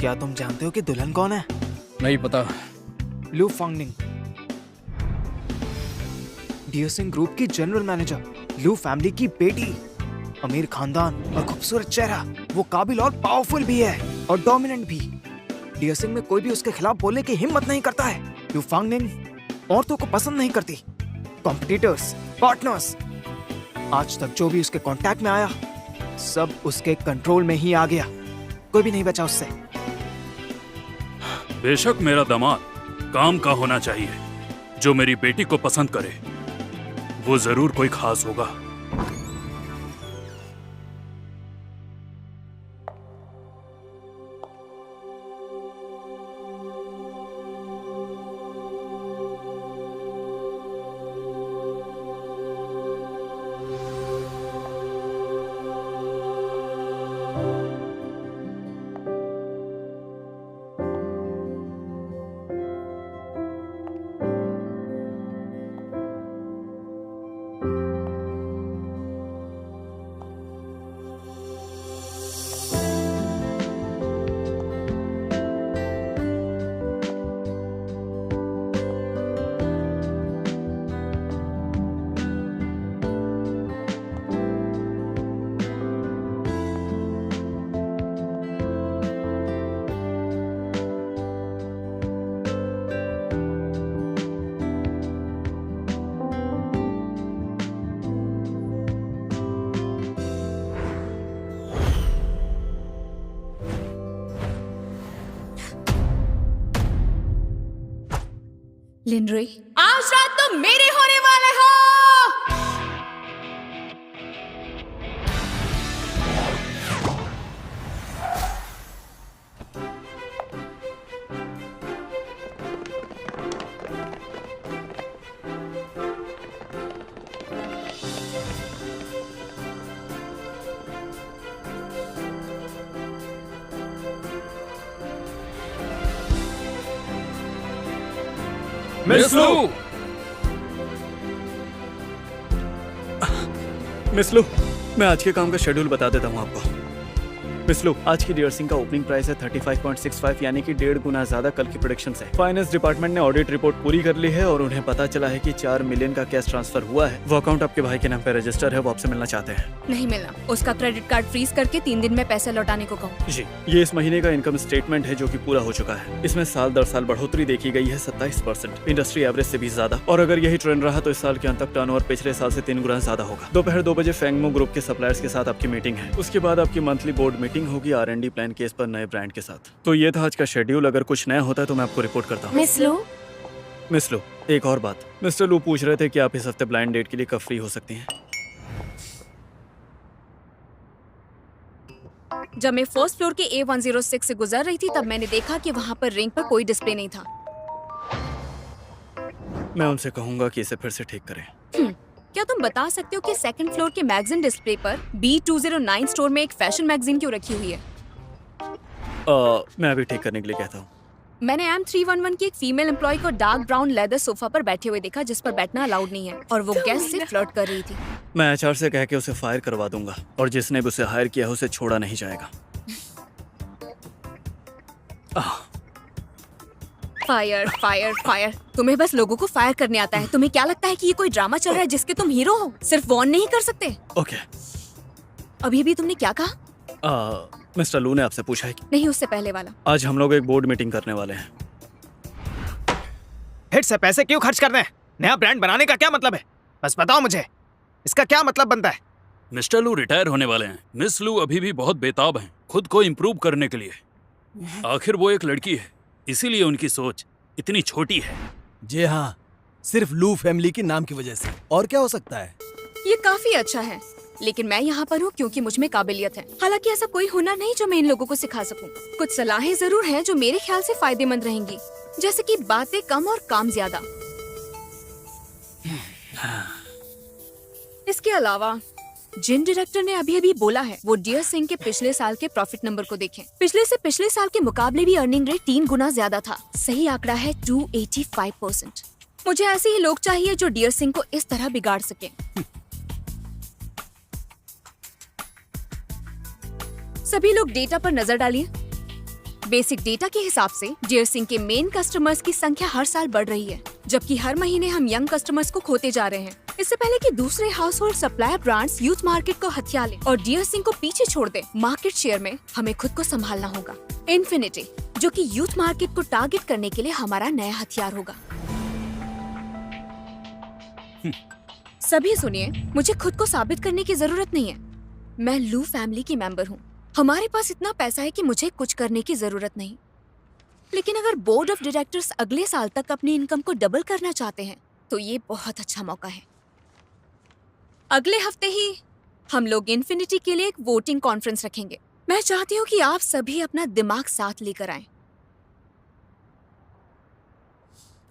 क्या तुम जानते हो कि दुल्हन कौन है? नहीं पता। लू फंगनिंग, डियर सिंह ग्रुप की जनरल मैनेजर, लू फैमिली की बेटी, अमीर खानदान और खूबसूरत चेहरा। वो काबिल और पावरफुल भी है और डोमिनेंट भी। डियर सिंह में कोई भी उसके खिलाफ बोलने की हिम्मत नहीं करता है। लू फंगनिंग औरतों को पसंद नहीं करती। कॉम्पिटिटर्स, पार्टनर्स, आज तक जो भी उसके कांटेक्ट में आया सब उसके कंट्रोल में ही आ गया। कोई भी नहीं बचा उससे। बेशक मेरा दामाद काम का होना चाहिए, जो मेरी बेटी को पसंद करे वो जरूर कोई खास होगा। लिनरे, आज रात तुम मेरे होने वाले हो। मिस लू! मिस लू, मैं आज के काम का शेड्यूल बता देता हूँ आपको। मिस लू, आज की डियर सिंह का ओपनिंग प्राइस है 35.65, यानी कि 1.5 गुना ज्यादा कल की प्रोडक्शन से। फाइनेंस डिपार्टमेंट ने ऑडिट रिपोर्ट पूरी कर ली है और उन्हें पता चला है कि 4 मिलियन का कैश ट्रांसफर हुआ है। वो अकाउंट आपके भाई के नाम पे रजिस्टर है, वो आपसे मिलना चाहते हैं। नहीं मिलना। उसका क्रेडिट कार्ड फ्रीज करके 3 दिन में पैसे लौटाने को कहो। जी, ये इस महीने का इनकम स्टेटमेंट है जो कि पूरा हो चुका है। इसमें साल दर साल बढ़ोतरी देखी गई है 27%, इंडस्ट्री एवरेज से भी ज्यादा। और अगर यही ट्रेंड रहा तो इस साल के अंत तक टर्नओवर पिछले साल से 3 गुना ज्यादा होगा। दोपहर 2 बजे फैंगमो ग्रुप के सप्लायर्स के साथ आपकी मीटिंग है। उसके बाद आपकी मंथली बोर्ड मीटिंग होगी R&D प्लान केस पर नए ब्रांड के साथ। तो ये था आज का शेड्यूल। अगर कुछ नया होता है तो मैं आपको रिपोर्ट करता हूँ। मिस लू, एक और बात। मिस्टर लू पूछ रहे थे कि आप इस हफ्ते ब्लाइंड डेट के लिए कब फ्री हो सकती हैं। जब मैं फर्स्ट फ्लोर के A106 से गुजर रही थी तब मैंने देखा कि वहाँ पर रिंग पर कोई डिस्प्ले नहीं था। मैं उनसे कहूंगा कि इसे फिर से ठीक करें। क्या तुम बता सकते हो कि सेकंड फ्लोर के मैगजीन डिस्प्ले पर B209 स्टोर में एक फैशन मैगजीन क्यों रखी हुई है? मैं अभी ठीक करने के लिए कहता हूँ। मैंने M311 की एक फीमेल एम्प्लॉय को डार्क ब्राउन लेदर सोफा पर बैठे हुए देखा जिस पर बैठना अलाउड नहीं है और वो गेस्ट से फ्लर्ट कर रही थी। मैं HR से कह के उसे फायर करवा दूंगा और जिसने भी उसे हायर किया है उसे छोड़ा नहीं जाएगा। Fire fire fire. तुम्हें बस लोगों को फायर करने आता है। तुम्हें क्या लगता है कि ये कोई ड्रामा चल रहा है जिसके तुम हीरो हो? सिर्फ वॉर्न नहीं कर सकते। ओके। अभी तुमने क्या कहा? मिस्टर लू ने आपसे पूछा है कि नहीं, उससे पहले वाला। आज हम लोग एक बोर्ड मीटिंग करने वाले हैं। हिट से पैसे क्यों खर्च करने हैं? नया ब्रांड बनाने का क्या मतलब है? बस बताओ मुझे, इसका क्या मतलब बनता है? मिस्टर लू रिटायर होने वाले हैं। मिस लू अभी भी बहुत बेताब हैं खुद को इम्प्रूव करने के लिए। आखिर वो एक लड़की है, इसीलिए उनकी सोच इतनी छोटी है। जी हाँ, सिर्फ लू फैमिली के नाम की वजह से। और क्या हो सकता है? ये काफी अच्छा है, लेकिन मैं यहाँ पर हूँ क्योंकि मुझ में काबिलियत है। हालांकि ऐसा कोई हुनर नहीं जो मैं इन लोगों को सिखा सकूँ। कुछ सलाहें जरूर हैं जो मेरे ख्याल से फायदेमंद रहेंगी, जैसे कि बातें कम और काम ज्यादा। इसके अलावा जिन डायरेक्टर ने अभी अभी बोला है वो डियर सिंह के पिछले साल के प्रॉफिट नंबर को देखें। पिछले से पिछले साल के मुकाबले भी अर्निंग रेट 3 गुना ज्यादा था। सही आंकड़ा है 285%। मुझे ऐसे ही लोग चाहिए जो डियर सिंह को इस तरह बिगाड़ सके। सभी लोग डेटा पर नजर डालिए। बेसिक डेटा के हिसाब से डियर सिंह के मेन कस्टमर्स की संख्या हर साल बढ़ रही है, जबकि हर महीने हम यंग कस्टमर्स को खोते जा रहे हैं। इससे पहले कि दूसरे house hold supplier brands youth market को हथिया ले और डियर सिंह को पीछे छोड़ दे, मार्केट शेयर में हमें खुद को संभालना होगा। इन्फिनिटी, जो कि यूथ मार्केट को टारगेट करने के लिए हमारा नया हथियार होगा। सभी सुनिए, मुझे खुद को साबित करने की जरूरत नहीं है। मैं लू फैमिली की मेंबर हूँ। हमारे पास इतना पैसा है कि मुझे कुछ करने की जरूरत नहीं। लेकिन अगर बोर्ड ऑफ डायरेक्टर्स अगले साल तक अपनी इनकम को डबल करना चाहते हैं, तो ये बहुत अच्छा मौका है। अगले हफ्ते ही हम लोग इन्फिनिटी के लिए एक वोटिंग कॉन्फ्रेंस रखेंगे। मैं चाहती हूँ कि आप सभी अपना दिमाग साथ लेकर आएं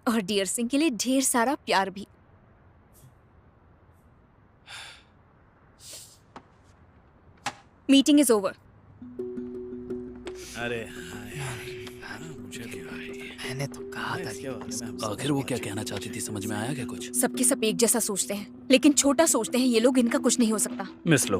और डियर सिंह के लिए ढेर सारा प्यार भी। Meeting is over. अरे हाँ यार, मुझे भी मैंने तो कहा था। इसके बारे में आखिर वो क्या कहना चाहती थी, समझ में आया क्या कुछ? सबके सब एक जैसा सोचते हैं, लेकिन छोटा सोचते हैं ये लोग। इनका कुछ नहीं हो सकता। मिस लो,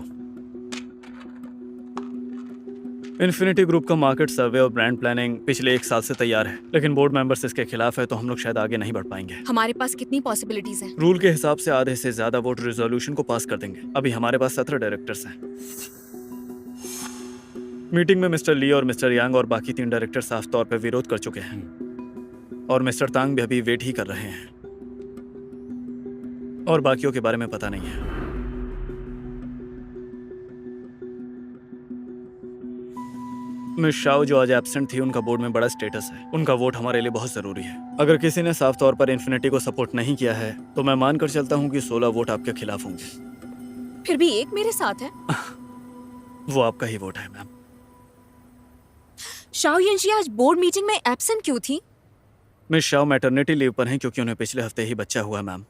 इन्फिनिटी ग्रुप का मार्केट सर्वे और ब्रांड प्लानिंग पिछले 1 साल से तैयार है, लेकिन बोर्ड मेंबर्स इसके खिलाफ है, तो हम लोग शायद आगे नहीं बढ़ पाएंगे। हमारे पास कितनी पॉसिबिलिटीज हैं? रूल के हिसाब से आधे से ज्यादा वोट रेजोल्यूशन को पास कर देंगे। अभी हमारे पास 17 डायरेक्टर्स हैं। मीटिंग में मिस्टर ली और मिस्टर यांग और बाकी 3 डायरेक्टर साफ तौर पर विरोध कर चुके हैं, और मिस्टर तांग भी अभी वेट ही कर रहे हैं, और बाकियों के बारे में पता नहीं है। मिस शाओ जो आज एब्सेंट थी, उनका बोर्ड में बड़ा स्टेटस है। उनका वोट हमारे लिए बहुत जरूरी है। अगर किसी ने साफ तौर पर इन्फिनिटी को सपोर्ट नहीं किया है, तो मैं मानकर चलता हूँ कि 16 वोट आपके खिलाफ होंगे। फिर भी एक मेरे साथ है। वो आपका ही वोट है मैम। शाओ यंशी आज बोर्ड मीटिंग में एब्सेंट क्यों थी? मिस शाओ मैटरनिटी लीव पर हैं क्योंकि उन्हें पिछले हफ्ते ही बच्चा हुआ मैम।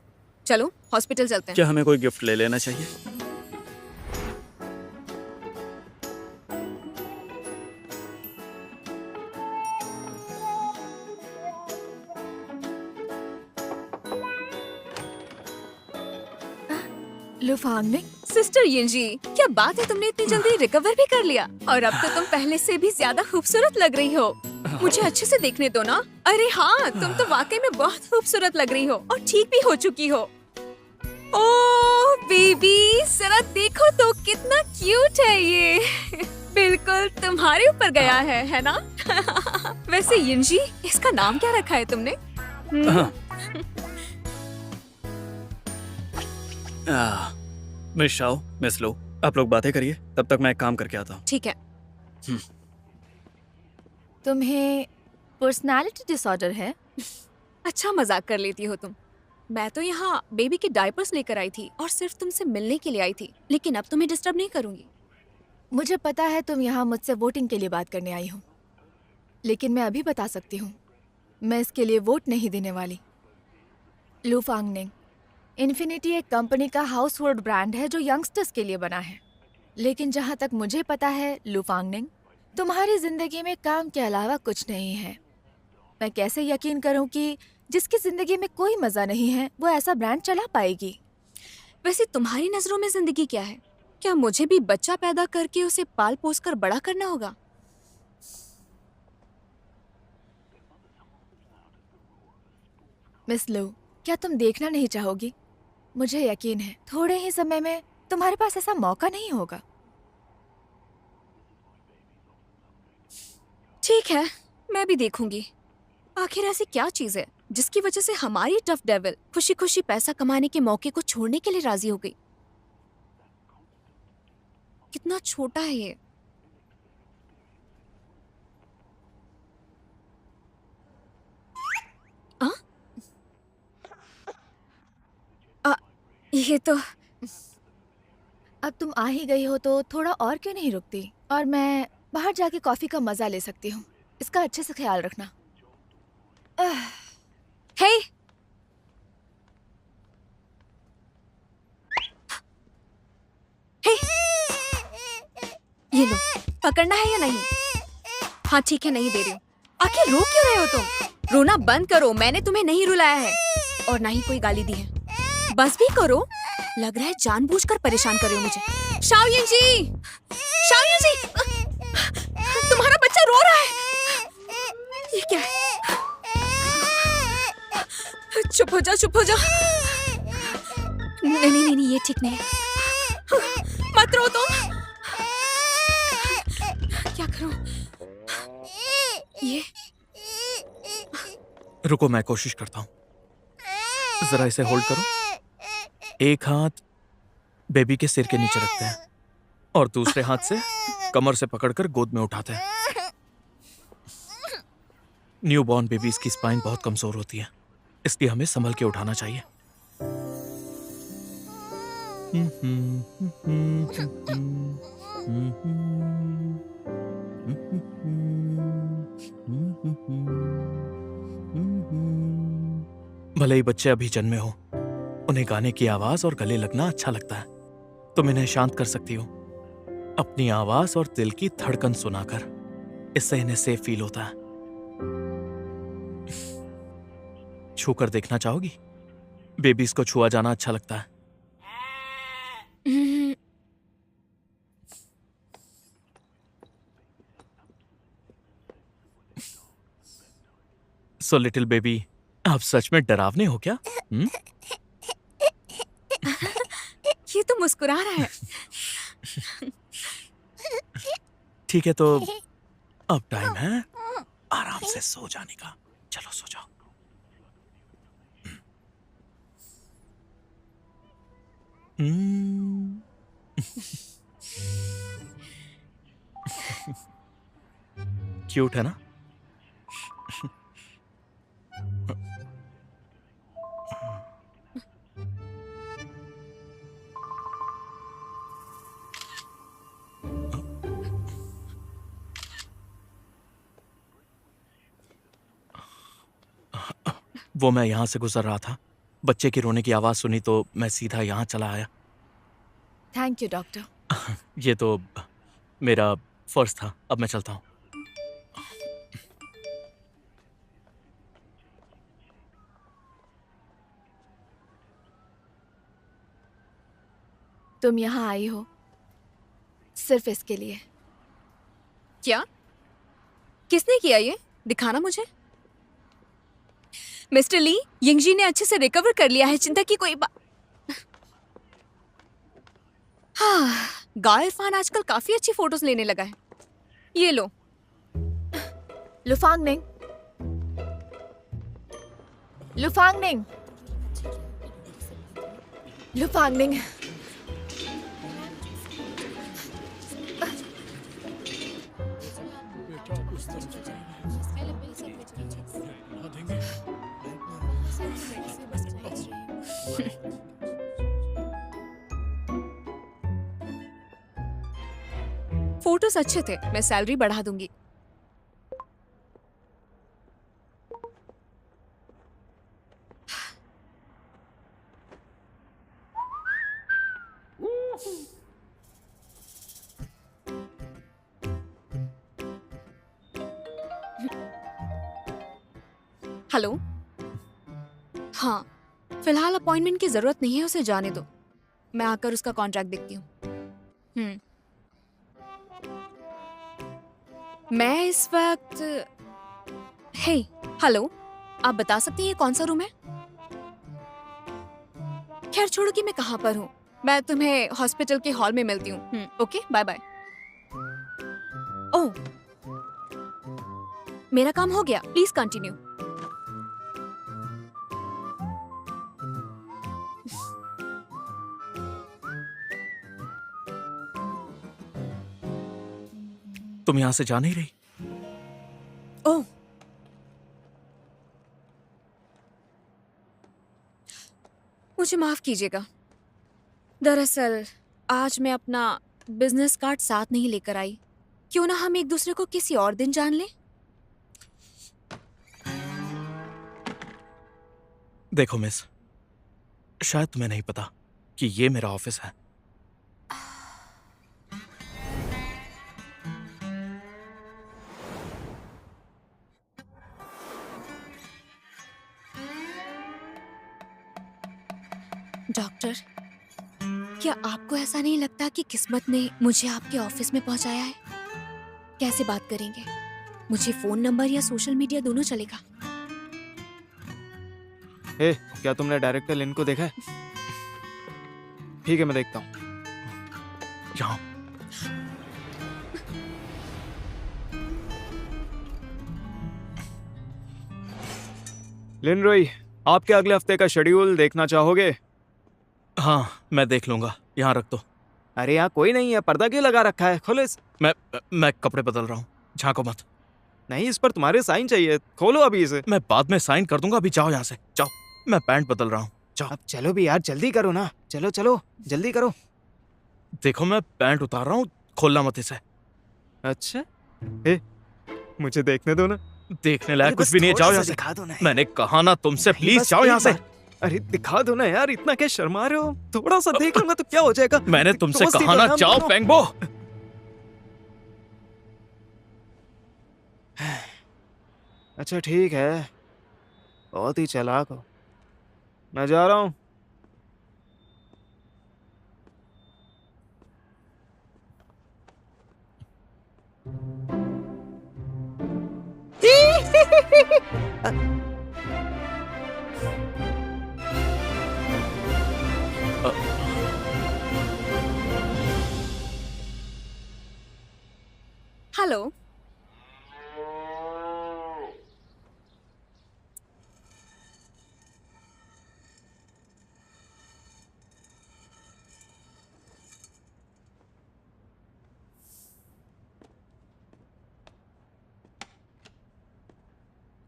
चलो हॉस्पिटल चलते हैं। क्या हमें कोई गिफ्ट ले लेना चाहिए? लुफांग ने सिस्टर यंजी, क्या बात है, तुमने इतनी जल्दी रिकवर भी कर लिया, और अब तो तुम पहले से भी ज्यादा खूबसूरत लग रही हो। मुझे अच्छे से देखने दो ना। अरे हाँ, तुम तो वाकई में बहुत खूबसूरत लग रही हो और ठीक भी हो चुकी हो। ओह बेबी, जरा देखो तो कितना क्यूट है ये। बिल्कुल तुम्हारे ऊपर गया है ना? वैसे यंजी, इसका नाम क्या रखा है तुमने? मिस शाओ, मिस लो, आप लोग बातें करिए, तब तक मैं एक काम करके आता हूँ। ठीक है। तुम्हें पर्सनालिटी डिसऑर्डर है? अच्छा मजाक कर लेती हो तुम। मैं तो यहाँ बेबी के डायपर्स लेकर आई थी और सिर्फ तुमसे मिलने के लिए आई थी, लेकिन अब तुम्हें डिस्टर्ब नहीं करूंगी। मुझे पता है तुम यहाँ मुझसे वोटिंग के लिए बात करने आई हो, लेकिन मैं अभी बता सकती हूँ, मैं इसके लिए वोट नहीं देने वाली। लू फांगनिंग, इन्फिनिटी एक कंपनी का हाउस होल्ड ब्रांड है जो यंगस्टर्स के लिए बना है, लेकिन जहाँ तक मुझे पता है लू फांगनिंग, तुम्हारी जिंदगी में काम के अलावा कुछ नहीं है। मैं कैसे यकीन करूँ कि जिसकी जिंदगी में कोई मजा नहीं है वो ऐसा ब्रांड चला पाएगी? वैसे तुम्हारी नजरों में जिंदगी क्या है? क्या मुझे भी बच्चा पैदा करके उसे पाल पोस कर बड़ा करना होगा? मिस लू, क्या तुम देखना नहीं चाहोगी? मुझे यकीन है थोड़े ही समय में तुम्हारे पास ऐसा मौका नहीं होगा। ठीक है, मैं भी देखूंगी। आखिर ऐसी क्या चीज है जिसकी वजह से हमारी टफ डेविल खुशी खुशी पैसा कमाने के मौके को छोड़ने के लिए राजी हो गई? कितना छोटा है ये। ये तो अब तुम आ ही गई हो तो थोड़ा और क्यों नहीं रुकती, और मैं बाहर जाके कॉफी का मजा ले सकती हूँ। इसका अच्छे से ख्याल रखना। हे, हे, ये लो, पकड़ना है या नहीं? हाँ ठीक है, नहीं दे रही हूँ। आखिर रो क्यों रहे हो तुम? रोना बंद करो, मैंने तुम्हें नहीं रुलाया है और ना ही कोई गाली दी है। बस भी करो, लग रहा है जानबूझकर परेशान कर रहे हो मुझे। शाओ यंजी, शाओ यंजी, तुम्हारा बच्चा रो रहा है। क्या है? चुप हो जा, चुप हो जा। नहीं नहीं नहीं नहीं, ये ठीक नहीं है। मत रो तुम। क्या करूं? ये रुको, मैं कोशिश करता हूँ। जरा इसे होल्ड करो। एक हाथ बेबी के सिर के नीचे रखते हैं और दूसरे हाथ से कमर से पकड़कर गोद में उठाते हैं। न्यूबॉर्न बेबीज की स्पाइन बहुत कमजोर होती है, इसलिए हमें संभल के उठाना चाहिए। भले ही बच्चे अभी जन्मे हो, उन्हें गाने की आवाज और गले लगना अच्छा लगता है। तुम इन्हें शांत कर सकती हो अपनी आवाज और दिल की धड़कन सुनाकर। इससे इन्हें सेफ फील होता है। छूकर देखना चाहोगी? बेबीज को छुआ जाना अच्छा लगता है। सो लिटिल बेबी, आप सच में डरावने हो क्या? ये तो मुस्कुरा रहा है। ठीक है, तो अब टाइम है आराम से सो जाने का। चलो सो जाओ। क्यूट है ना? वो मैं यहां से गुजर रहा था, बच्चे की रोने की आवाज सुनी तो मैं सीधा यहां चला आया। Thank you doctor. ये तो मेरा फर्ज था। अब मैं चलता हूं। तुम यहाँ आई हो सिर्फ इसके लिए। क्या? किसने किया ये? दिखाना मुझे। मिस्टर ली, यिंगजी ने अच्छे से रिकवर कर लिया है, चिंता की कोई बात। हाँ, गाओ इरफान आजकल काफी अच्छी फोटोज लेने लगा है। ये लो। लुफांगनिंग, लुफांगनिंग, लुफांगनिंग। फोटोज अच्छे थे, मैं सैलरी बढ़ा दूंगी। हेलो। हाँ, फिलहाल अपॉइंटमेंट की जरूरत नहीं है, उसे जाने दो। मैं आकर उसका कॉन्ट्रैक्ट देखती हूँ। मैं इस वक्त हे हेलो, आप बता सकते हैं ये कौन सा रूम है? खैर छोड़ो कि मैं कहाँ पर हूँ, मैं तुम्हें हॉस्पिटल के हॉल में मिलती हूँ। Okay, bye bye. ओह, मेरा काम हो गया, प्लीज कंटिन्यू। तुम यहां से जा नहीं रही? ओह, मुझे माफ कीजिएगा। दरअसल आज मैं अपना बिजनेस कार्ड साथ नहीं लेकर आई। क्यों ना हम एक दूसरे को किसी और दिन जान लें? देखो मिस, शायद तुम्हें नहीं पता कि ये मेरा ऑफिस है। डॉक्टर, क्या आपको ऐसा नहीं लगता कि किस्मत ने मुझे आपके ऑफिस में पहुंचाया है? कैसे बात करेंगे? मुझे फोन नंबर या सोशल मीडिया दोनों चलेगा। ए, क्या तुमने डायरेक्टर लिन को देखा है? ठीक है, मैं देखता हूँ। जाओ। लिन रोई, आपके अगले हफ्ते का शेड्यूल देखना चाहोगे? हाँ, मैं देख लूंगा। यहाँ रख दो। अरे यहाँ कोई नहीं है, पर्दा क्यों लगा रखा है? खोलो इस। मैं कपड़े बदल रहा हूँ, झांको मत। नहीं, इस पर तुम्हारे साइन चाहिए, खोलो अभी इसे। मैं बाद में साइन कर दूंगा, अभी जाओ यहाँ से, जाओ। मैं पैंट बदल रहा हूँ, जाओ। अब चलो भी यार, जल्दी करो ना। चलो चलो, जल्दी करो। देखो मैं पैंट उतार रहा हूँ, खोलना मत इसे। अच्छा, ए, मुझे देखने दो ना। देखने लायक अरे कुछ बस भी नहीं है, थोड़ा जाओ सा यहाँ से। दिखा दो ना। मैंने कहा ना तुमसे, नहीं, प्लीज बस जाओ एक यहाँ से। बार। अरे दिखा दो ना यार, इतना क्या शर्मा रहे हो? थोड़ा सा देख लूंगा तो क्या हो जाएगा? मैंने तुमसे दोस्ती कहा तो ना, हम जाओ दोनों। पेंगबो। अच्छा ठीक है, बहुत ही चालाक हो। मैं जा रहा हूँ। हेलो।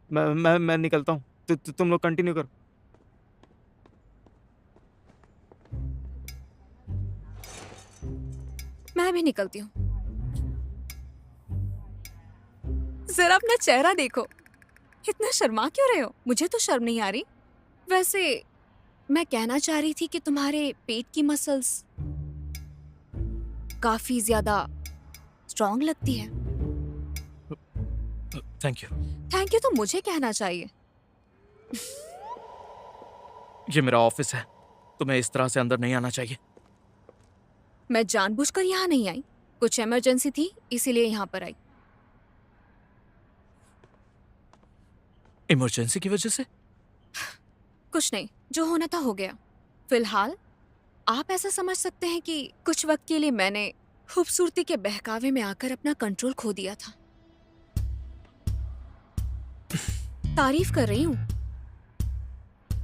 मैं निकलता हूँ। तुम लोग कंटिन्यू करो। मैं भी निकलती हूँ। जरा अपना चेहरा देखो, इतना शर्मा क्यों रहे हो? मुझे तो शर्म नहीं आ रही। वैसे मैं कहना चाह रही थी कि तुम्हारे पेट की मसल्स काफी ज्यादा स्ट्रॉन्ग लगती है। Thank you. थैंक यू तो मुझे कहना चाहिए। ये मेरा ऑफिस है, तुम्हें इस तरह से अंदर नहीं आना चाहिए। मैं जानबूझकर यहाँ नहीं आई, कुछ इमरजेंसी थी इसीलिए यहाँ पर आई। इमरजेंसी की वजह से? कुछ नहीं, जो होना था हो गया। फिलहाल आप ऐसा समझ सकते हैं कि कुछ वक्त के लिए मैंने खूबसूरती के बहकावे में आकर अपना कंट्रोल खो दिया था। तारीफ कर रही हूँ।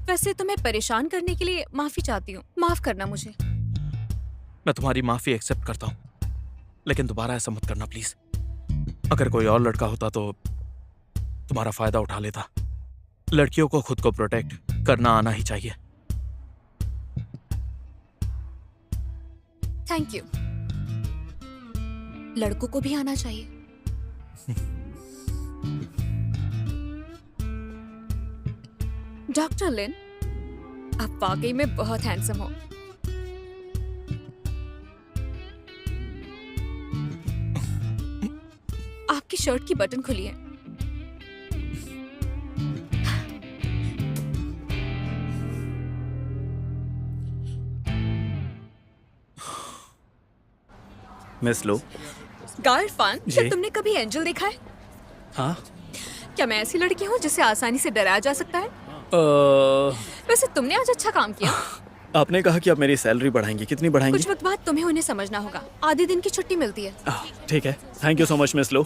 वैसे तुम्हें परेशान करने के लिए माफी चाहती हूँ, माफ करना मुझे। मैं तुम्हारी माफी एक्सेप्ट करता हूँ, लेकिन दोबारा ऐसा मत करना प्लीज। अगर कोई और लड़का होता तो तुम्हारा फायदा उठा लेता। लड़कियों को खुद को प्रोटेक्ट करना आना ही चाहिए। Thank you. लड़कों को भी आना चाहिए। डॉक्टर लिन, आप वाकई में बहुत हैंडसम हो। आपकी शर्ट की बटन खुली है। मिस लो। इरफान, जी? क्या तुमने कभी एंजल देखा है? हाँ। क्या मैं ऐसी लड़की हूँ जिसे आसानी से डराया जा सकता है? वैसे तुमने आज अच्छा काम किया। आपने कहा कि आप मेरी सैलरी बढ़ाएंगी, कितनी बढ़ाएंगी? कुछ वक्त बाद तुम्हें उन्हें समझना होगा। आधे दिन की छुट्टी मिलती है। ठीक है, thank you so much miss लो।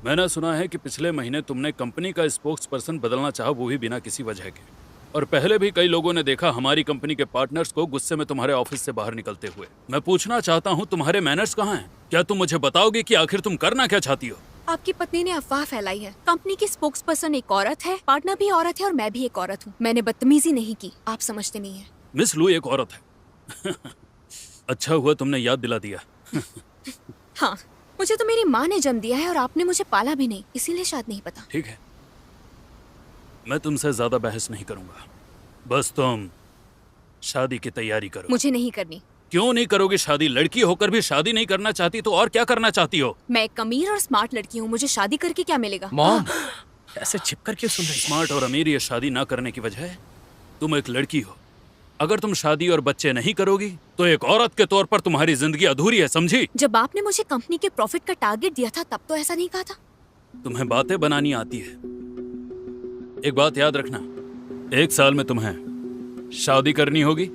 मैंने सुना है कि पिछले महीने तुमने कंपनी का स्पोक्स पर्सन बदलना चाहा, वो भी बिना किसी वजह के। और पहले भी कई लोगों ने देखा हमारी कंपनी के पार्टनर्स को गुस्से में तुम्हारे ऑफिस से बाहर निकलते हुए। मैं पूछना चाहता हूँ, तुम्हारे मैनर्स कहाँ हैं? क्या तुम मुझे बताओगे कि आखिर तुम करना क्या चाहती हो? आपकी पत्नी ने अफवाह फैलाई है। कंपनी की स्पोक्स पर्सन एक औरत है, पार्टनर भी औरत है और मैं भी एक औरत हूँ। मैंने बदतमीजी नहीं की, आप समझते नहीं है। मिस लू एक औरत है। अच्छा हुआ तुमने याद दिला दिया। हाँ, मुझे तो मेरी माँ ने जन्म दिया है और आपने मुझे पाला भी नहीं, इसीलिए शायद नहीं पता। ठीक है, मैं तुमसे ज्यादा बहस नहीं करूंगा। बस तुम शादी की तैयारी करो। मुझे नहीं करनी। क्यों नहीं करोगे शादी? लड़की होकर भी शादी नहीं करना चाहती तो और क्या करना चाहती हो? मैं एक अमीर और स्मार्ट लड़की हूँ, मुझे शादी करके क्या मिलेगा? मॉम, ऐसे छिप करके सुन रही है। स्मार्ट और अमीर ये शादी ना करने की वजह है तुम एक लड़की हो। अगर तुम शादी और बच्चे नहीं करोगी तो एक औरत के तौर पर तुम्हारी जिंदगी अधूरी है, समझी? जब आपने मुझे कंपनी के प्रॉफिट का टारगेट दिया था तब तो ऐसा नहीं कहा था। तुम्हें बातें बनानी आती है। एक बात याद रखना, 1 साल में तुम्हें शादी करनी होगी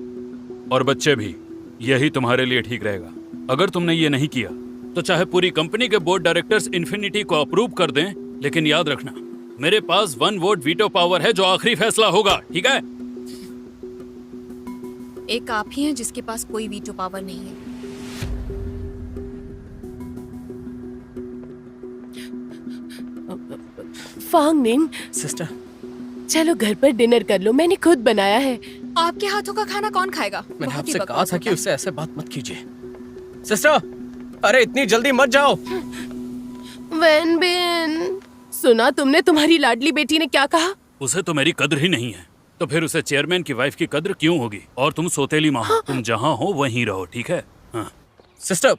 और बच्चे भी। यही तुम्हारे लिए ठीक रहेगा। अगर तुमने ये नहीं किया तो चाहे पूरी कंपनी के बोर्ड डायरेक्टर्स इन्फिनिटी को अप्रूव कर दें, लेकिन याद रखना मेरे पास 1 वोट वीटो पावर है जो आखिरी फैसला होगा, ठीक है? एक आप ही हैं जिसके पास कोई वीटो पावर नहीं है। फांग निंग, सिस्टर, चलो घर पर डिनर कर लो, मैंने खुद बनाया है। आपके हाथों का खाना कौन खाएगा? मैंने बहुत ही आपसे कहा बकवास था कि होता उससे ऐसे बात मत कीजिए। सिस्टर, अरे इतनी जल्दी मत जाओ। वैन बिन, सुना तुमने तुम्हारी लाडली बेटी ने क्या कहा? उसे तो मेरी कद्र ही नहीं है, तो फिर उसे चेयरमैन की वाइफ की कद्र क्यों होगी? और तुम सोतेली माँ हो, तुम जहाँ हो वहीं रहो, ठीक है? हाँ। सिस्टर,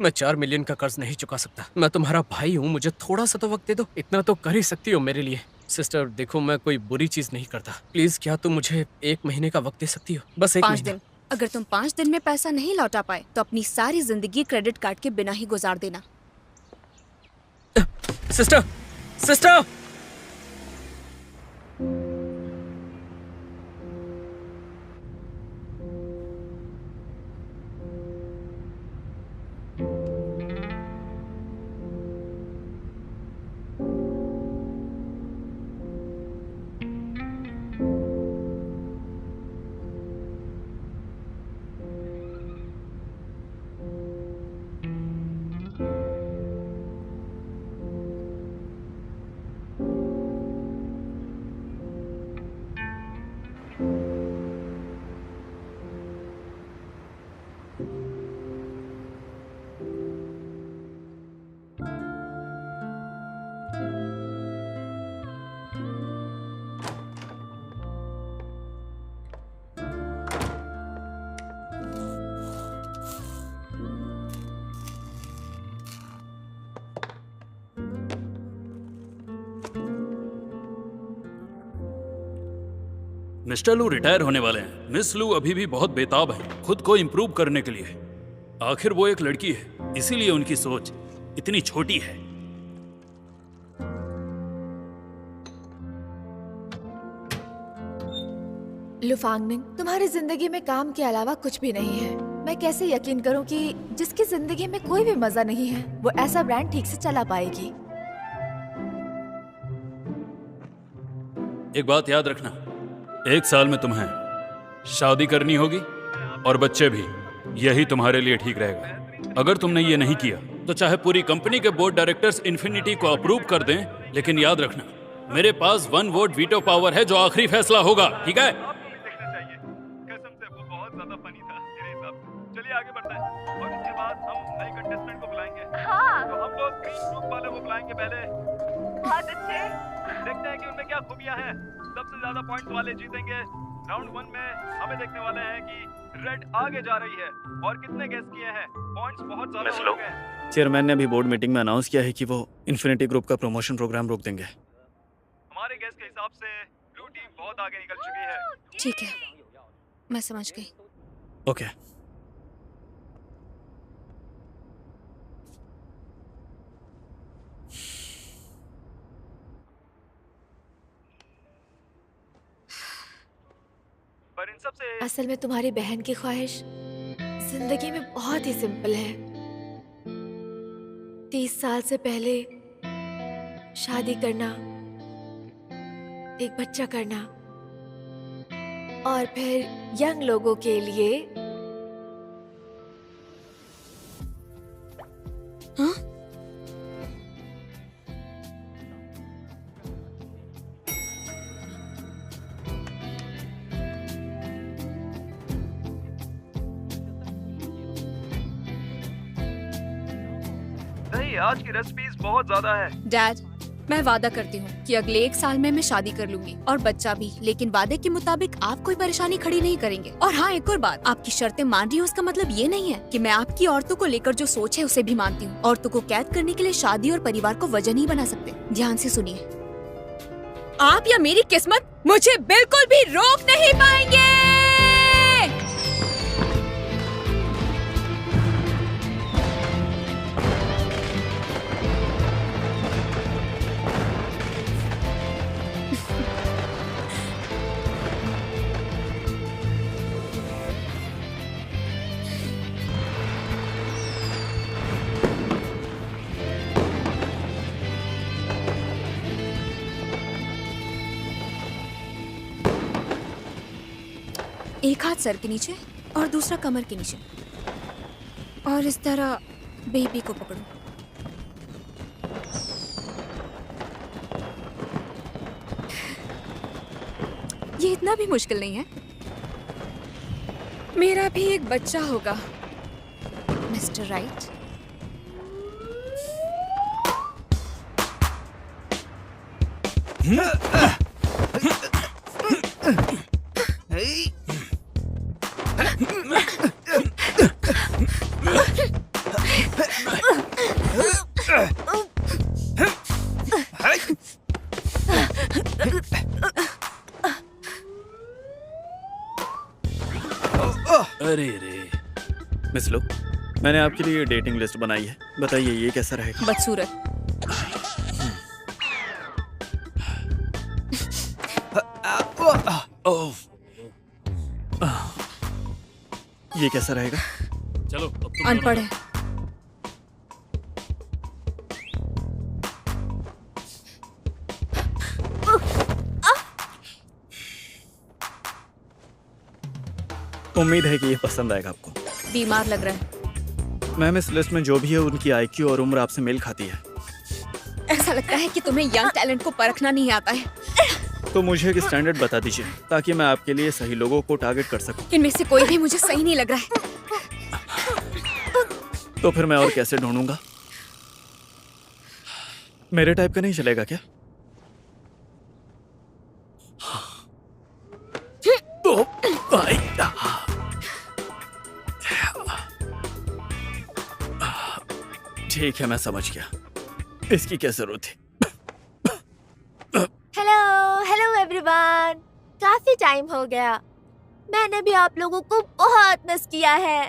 मैं 4 मिलियन का कर्ज नहीं चुका सकता। मैं तुम्हारा भाई हूँ, मुझे थोड़ा सा तो वक्त दे दो। इतना तो कर ही सकती हो मेरे लिए। सिस्टर देखो, मैं कोई बुरी चीज नहीं करता। प्लीज क्या तुम मुझे 1 महीने का वक्त दे सकती हो? बस 1 5 महीना। दिन। अगर तुम 5 दिन में पैसा नहीं लौटा पाए तो अपनी सारी जिंदगी क्रेडिट कार्ड के बिना ही गुजार देना। सिस्टर, सिस्टर, मिस्टर लू रिटायर होने वाले हैं। मिस लू अभी भी बहुत बेताब हैं खुद को इम्प्रूव करने के लिए। आखिर वो एक लड़की है, इसीलिए उनकी सोच इतनी छोटी है। लुफांगनिंग, तुम्हारी जिंदगी में काम के अलावा कुछ भी नहीं है। मैं कैसे यकीन करूं कि जिसकी जिंदगी में कोई भी मजा नहीं है वो ऐसा ब्रांड ठीक से चला पाएगी? एक बात याद रखना, 1 साल में तुम्हें शादी करनी होगी और बच्चे भी। यही तुम्हारे लिए ठीक रहेगा। अगर तुमने ये नहीं किया तो चाहे पूरी कंपनी के बोर्ड डायरेक्टर्स इन्फिनिटी को अप्रूव कर दें, लेकिन याद रखना मेरे पास 1 वोट वीटो पावर है जो आखिरी फैसला होगा, ठीक है? कसम से वो बहुत ज्यादा फनी था मेरे हिसाब से। चलिए आगे बढ़ते हैं और इसके बाद हम नए कंटेस्टेंट को बुलाएंगे। तो हम लोग ग्रीन ग्रुप वाले को बुलाएंगे पहले। बहुत अच्छे। देखते हैं कि उनमें क्या खूबियां हैं। सबसे ज्यादा पॉइंट्स वाले जीतेंगे। राउंड 1 में हमें देखने वाले हैं कि रेड आगे जा रही है और कितने गेस किए हैं। पॉइंट्स बहुत ज्यादा हो चुके हैं। चेयरमैन ने अभी बोर्ड मीटिंग में अनाउंस किया है कि वो इन्फिनिटी ग्रुप का प्रमोशन प्रोग्राम रोक देंगे। हमारे गेस के हिसाब से ब्लू टीम बहुत आगे निकल चुकी है। ठीक है, मैं समझ गई। ओके। पर इन सब से असल में तुम्हारी बहन की ख्वाहिश जिंदगी में बहुत ही सिंपल है। 30 साल से पहले शादी करना, एक बच्चा करना और फिर यंग लोगों के लिए हाँ? नहीं, आज की रेसिपीज बहुत ज्यादा है। डैड, मैं वादा करती हूँ कि अगले 1 साल में मैं शादी कर लूंगी और बच्चा भी, लेकिन वादे के मुताबिक आप कोई परेशानी खड़ी नहीं करेंगे। और हाँ, एक और बात, आपकी शर्तें मान रही हूँ उसका मतलब ये नहीं है कि मैं आपकी औरतों को लेकर जो सोच है उसे भी मानती हूँ। औरतों को कैद करने के लिए शादी और परिवार को वजह नहीं बना सकते। ध्यान से सुनिए, आप या मेरी किस्मत मुझे बिल्कुल भी रोक नहीं पाएंगे। एक हाथ सर के नीचे और दूसरा कमर के नीचे, और इस तरह बेबी को पकड़ो। ये इतना भी मुश्किल नहीं है। मेरा भी एक बच्चा होगा, मिस्टर राइट। अरे रे, मिस लो, मैंने आपके लिए डेटिंग लिस्ट बनाई है, बताइए ये कैसा रहेगा? बदसूरत। ये कैसा रहेगा? चलो अब तुम अनपढ़ दोनों है। उम्मीद है कि ये पसंद आएगा आपको। बीमार लग रहा है। मैम, इस लिस्ट में जो भी है उनकी IQ और उम्र आपसे मेल खाती है। ऐसा लगता है कि तुम्हें यंग टैलेंट को परखना नहीं आता है। तो मुझे एक स्टैंडर्ड बता दीजिए ताकि मैं आपके लिए सही लोगों को टारगेट कर सकूं। इनमें से कोई भी मुझे सही नहीं लग रहा है। तो फिर मैं और कैसे ढूंढूंगा? मेरे टाइप का नहीं चलेगा क्या? ठीक है, मैं समझ गया। इसकी क्या जरूरत थी? हेलो हेलो एवरीवन, काफी टाइम हो गया। मैंने भी आप लोगों को बहुत मिस किया है।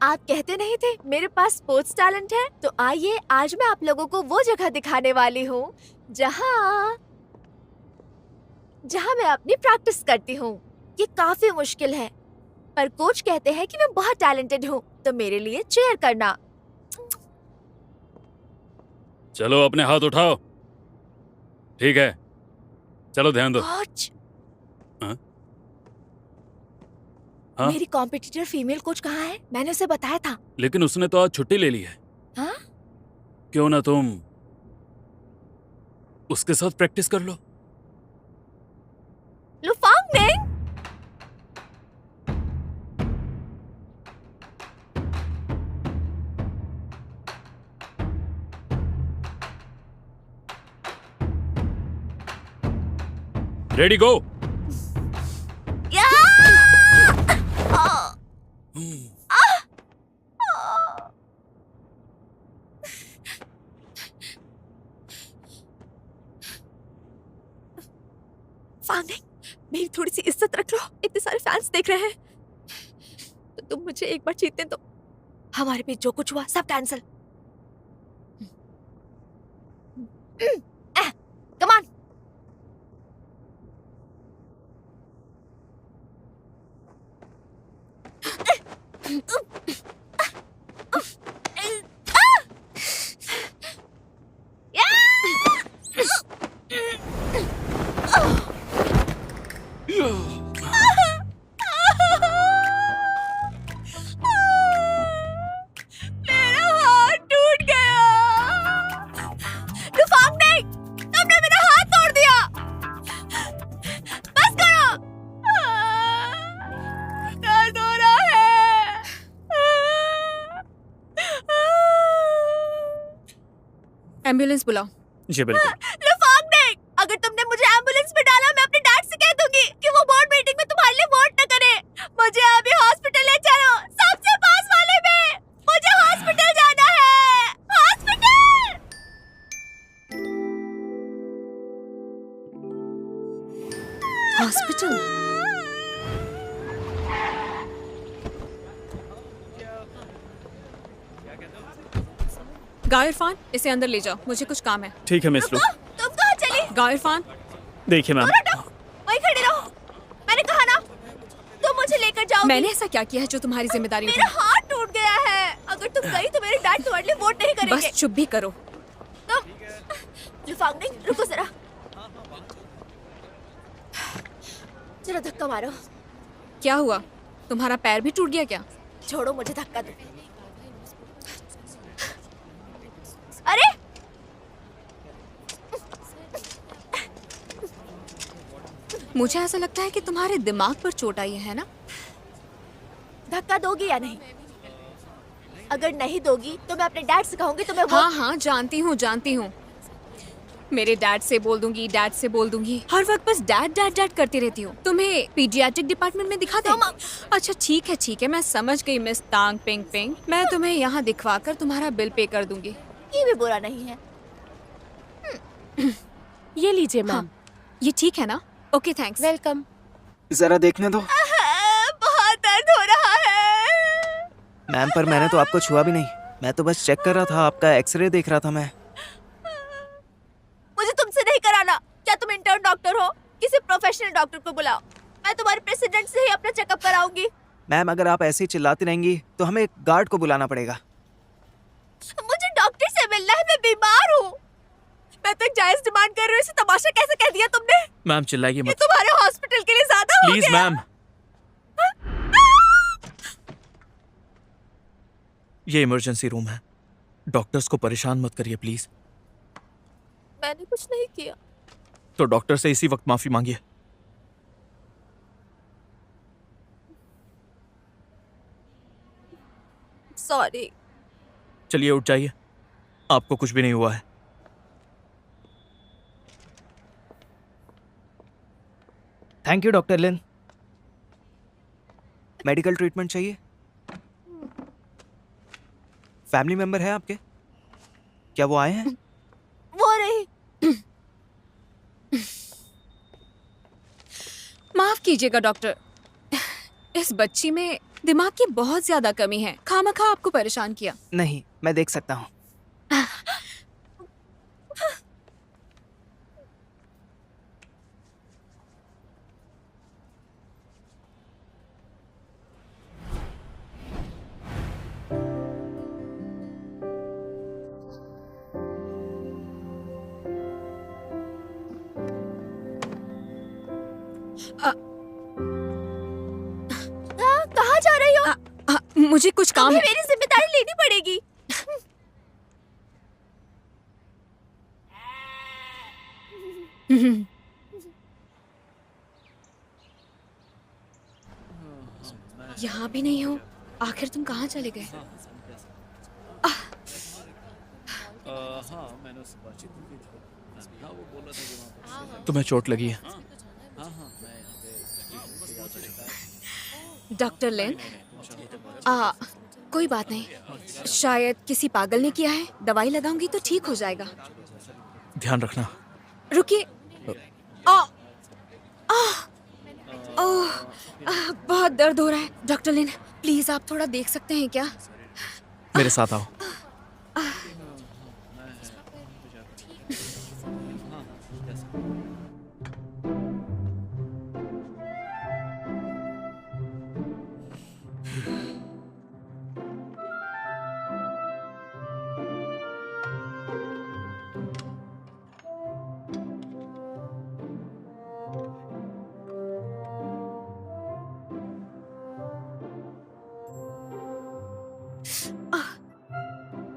आप कहते नहीं थे मेरे पास स्पोर्ट्स टैलेंट है, तो आइए आज मैं आप लोगों को वो जगह दिखाने वाली हूँ जहाँ मैं अपनी प्रैक्टिस करती हूँ। ये काफी मुश्किल है, पर कोच कहते हैं कि मैं बहुत टैलेंटेड हूँ, तो मेरे लिए चीयर करना। चलो अपने हाथ उठाओ। ठीक है, चलो ध्यान दो। कोच, हाँ? हाँ? मेरी कॉम्पिटिटर फीमेल कोच कहाँ है? मैंने उसे बताया था। लेकिन उसने तो आज छुट्टी ले ली है। हाँ? क्यों ना तुम उसके साथ प्रैक्टिस कर लो। लुफांग ने रेडी गो। फांगनिंग, मेरी थोड़ी सी इज्जत रख लो, इतने सारे फैंस देख रहे हैं। तो तुम मुझे एक बार जीतने दो। हमारे बीच जो कुछ हुआ सब कैंसिल। Come on. एम्बुलेंस बुलाओ। जी बिल्कुल। लुफांगनिंग, अगर तुमने मुझे एम्बुलेंस में डाला, मैं अपने डैड से कह दूंगी कि वो बोर्ड मीटिंग में तुम्हारे लिए वोट न करे। मुझे अभी हॉस्पिटल ले चलो, सबसे पास वाले में। मुझे हॉस्पिटल जाना है, हॉस्पिटल। हॉस्पिटल? गाय इरफान, इसे अंदर ले जाओ, मुझे कुछ काम है। ठीक है मिस लो। तुम कहाँ चली? गाय इरफान, देखिए मैम, वहीं खड़ी रहो। मैंने कहा ना, तुम मुझे लेकर जाओगी। मैंने ऐसा क्या किया है जो तुम्हारी जिम्मेदारी मेरा उठाए? हाथ टूट गया है। अगर तुम गई तो मेरे डैड तुम्हारे लिए वोट नहीं करेंगे। बस चुप भी करो। तुम लुफांगनिंग, रुको जरा, जरा धक्का मारो। क्या हुआ? तुम्हारा पैर भी टूट गया क्या? छोड़ो, मुझे धक्का दो। अरे मुझे ऐसा लगता है कि तुम्हारे दिमाग पर चोट आई है ना? धक्का दोगी या नहीं? अगर नहीं दोगी तो मैं अपने डैड से कहूंगी तुम्हें वो। हाँ हाँ, जानती हूँ। मेरे डैड से बोल दूंगी, डैड से बोल दूंगी। हर वक्त बस डैड डैड डैड करती रहती हूँ। तुम्हें पीडियाट्रिक डिपार्टमेंट में दिखा दे? अच्छा ठीक है, मैं समझ गई मिस तांग पिंग पिंग। मैं तुम्हें यहाँ दिखवा कर तुम्हारा बिल पे कर दूंगी। ये भी बुरा नहीं है। ये लीजिए मैम। हाँ, ये ठीक है ना? Okay thanks. वेलकम। जरा देखने दो। बहुत दर्द हो रहा है। मैम, पर मैंने तो आपको छुआ भी नहीं। मैं तो बस चेक कर रहा था, आपका एक्सरे देख रहा था मैं। मुझे तुमसे नहीं कराना। क्या तुम इंटर्न डॉक्टर हो? किसी प्रोफेशनल डॉक्टर को बुलाओ। मैं तुम्हारे प्रेसिडेंट से ही अपना चेकअप कराऊंगी। मैम, अगर आप ऐसे ही चिल्लाती रहेंगी तो हमें एक गार्ड को बुलाना पड़ेगा। मुझे डॉक्टर से मिलना है, मैं बीमार हूँ। मैं तो एक जायज डिमांड कर रही हूँ, इसे तमाशा कैसे कह दिया तुमने? मैम चिल्लाइए ये मत तुम्हारे हॉस्पिटल के लिए ज्यादा हो प्लीज गया। मैम। ये इमरजेंसी रूम है, डॉक्टर्स को परेशान मत करिए प्लीज। मैंने कुछ नहीं किया। तो डॉक्टर से इसी वक्त माफी मांगिए। सॉरी। चलिए उठ जाइए, आपको कुछ भी नहीं हुआ है। Thank you doctor Lin. Medical treatment चाहिए? फैमिली मेंबर है आपके? क्या वो आए हैं? वो रही। माफ कीजिएगा डॉक्टर, इस बच्ची में दिमाग की बहुत ज्यादा कमी है। खामखा आपको परेशान किया। नहीं, मैं देख सकता हूँ। कहाँ जा रही हो? मुझे कुछ काम तुम्हें है। मेरी जिम्मेदारी लेनी पड़ेगी। यहाँ भी नहीं हो, आखिर तुम कहाँ चले गए? तुम्हें चोट लगी है? डॉक्टर लेन, कोई बात नहीं, शायद किसी पागल ने किया है। दवाई लगाऊंगी तो ठीक हो जाएगा। ध्यान रखना। रुकिए। बहुत दर्द हो रहा है। डॉक्टर लेन, प्लीज आप थोड़ा देख सकते हैं क्या? मेरे साथ आओ।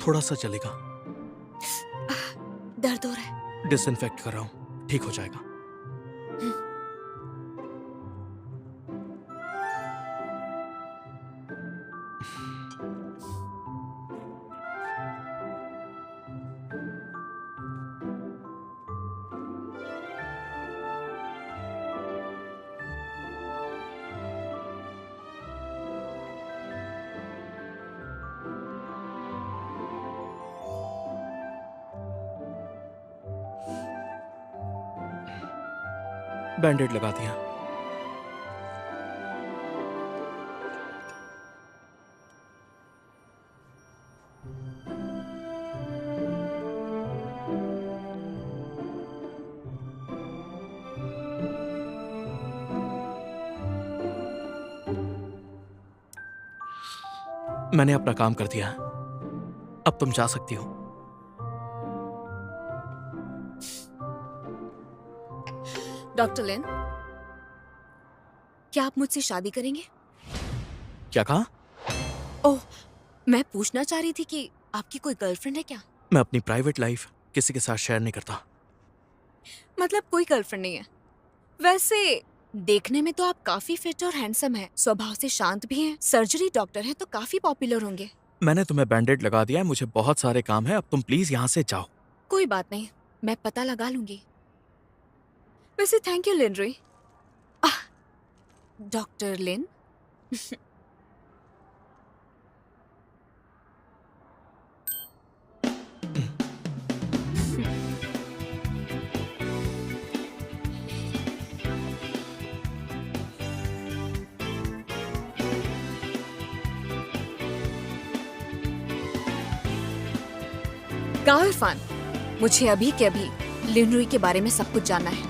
थोड़ा सा चलेगा। दर्द हो रहा है। डिसइंफेक्ट कर रहा हूँ, ठीक हो जाएगा। बैंडेड लगा दिया। मैंने अपना काम कर दिया, अब तुम जा सकती हो। डॉक्टर लिन, क्या आप मुझसे शादी करेंगे? क्या कहा? ओह, मैं पूछना चाह रही थी कि आपकी कोई गर्लफ्रेंड है क्या? मैं अपनी प्राइवेट लाइफ किसी के साथ शेयर नहीं करता। मतलब कोई गर्लफ्रेंड नहीं है। वैसे देखने में तो आप काफी फिट और हैंडसम हैं, स्वभाव से शांत भी हैं, सर्जरी डॉक्टर हैं तो काफी पॉपुलर होंगे। मैंने तुम्हें बैंडेड लगा दिया है, मुझे बहुत सारे काम है, अब तुम प्लीज यहाँ से जाओ। कोई बात नहीं, मैं पता लगा लूंगी। वैसे थैंक यू लिनरी। डॉक्टर लिन। कहा इरफान, मुझे अभी के अभी लिनरी के बारे में सब कुछ जानना है।